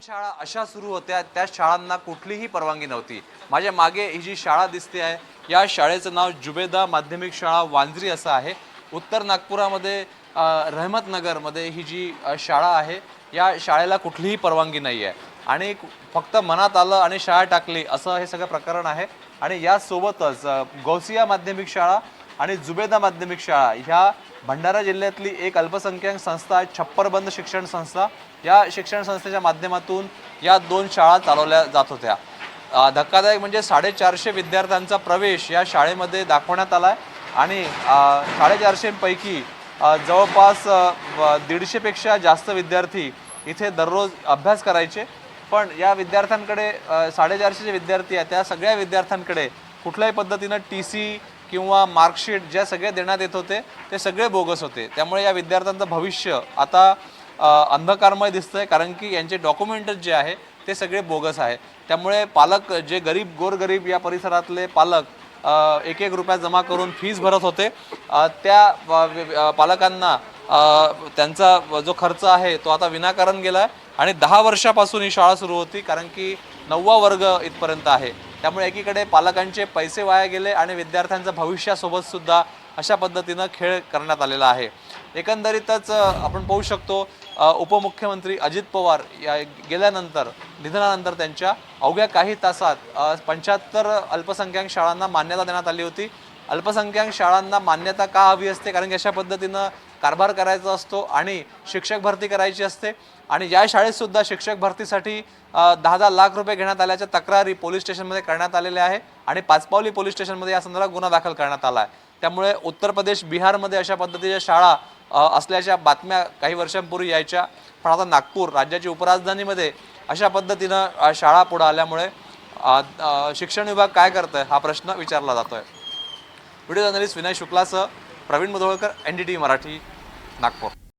शाळा अशा सुरू होत्या त्या शाळांना कुठलीही परवानगी नव्हती। माझ्या मागे ही जी शाळा दिसते आहे या शाळेचं नाव जुबेदा माध्यमिक शाळा वांजरी असं आहे। उत्तर नागपुरामध्ये रहमतनगरमध्ये ही जी शाळा आहे या शाळेला कुठलीही परवानगी नाही आहे आणि फक्त मनात आलं आणि शाळा टाकली असं हे सगळं प्रकरण आहे। आणि यासोबतच गौसिया माध्यमिक शाळा आणि जुबेदा माध्यमिक शाळा ह्या भंडारा जिल्ह्यातली एक अल्पसंख्याक संस्था आहे, छप्परबंद शिक्षण संस्था। या शिक्षण संस्थेच्या माध्यमातून या दोन शाळा चालवल्या जात होत्या। धक्कादायक म्हणजे 450 विद्यार्थ्यांचा प्रवेश या शाळेमध्ये दाखवण्यात आला आहे आणि 450 पैकी जवळपास 150 पेक्षा जास्त विद्यार्थी इथे दररोज अभ्यास करायचे। पण या विद्यार्थ्यांकडे 450 जे विद्यार्थी आहेत त्या सगळ्या विद्यार्थ्यांकडे कुठल्याही पद्धतीने टीसी किंवा मार्कशीट ज्या सगळे देण्यात येत होते ते सगळे बोगस होते। त्यामुळे या विद्यार्थ्यांचं भविष्य आता अंधकारमय दिसतंय, कारण की यांचे डॉक्युमेंट्स जे आहे ते सगळे बोगस आहे। त्यामुळे पालक जे गोरगरीब या परिसरातले पालक 1-1 रुपया जमा करून फीस भरत होते, त्या पालकांना त्यांचा जो खर्च आहे तो आता विनाकारण गेला आहे। आणि 10 वर्षापासून ही शाळा सुरू होती, कारण की 9वा वर्ग इथपर्यंत आहे। त्यामुळे एकीकडे पालकांचे पैसे वाया गेले आणि विद्यार्थ्यांच्या भविष्यासोबत सुद्धा अशा पद्धतीने खेळ करण्यात आलेला आहे। एकंदरीतच आपण पाहू शकतो उपमुख्यमंत्री अजित पवार या निधनानंतर त्यांच्या अवघ्या काही तासात 75 अल्पसंख्याक शाळांना मान्यता देण्यात आली होती। अल्पसंख्याक शाळांना मान्यता का हवी असते, कारण की अशा पद्धतीनं कारभार करायचा असतो आणि शिक्षक भरती करायची असते। आणि या शाळेत सुद्धा शिक्षक भरतीसाठी 10-10 लाख रुपये घेण्यात आल्याच्या तक्रारी पोलीस स्टेशनमध्ये करण्यात आलेल्या आहे आणि पाचपावली पोलीस स्टेशनमध्ये या संदर्भात गुन्हा दाखल करण्यात आला आहे। त्यामुळे उत्तर प्रदेश बिहारमध्ये अशा पद्धतीच्या शाळा असल्याच्या बातम्या काही वर्षांपूर्वी यायच्या, पण आता नागपूर राज्याची उपराजधानीमध्ये अशा पद्धतीनं शाळा पुढे आल्यामुळे शिक्षण विभाग काय करतोय हा प्रश्न विचारला जातोय। व्हिडिओ जर्नलिस्ट विनय शुक्लासह प्रवीण मुधोळकर, NDTV मराठी, नागपूर।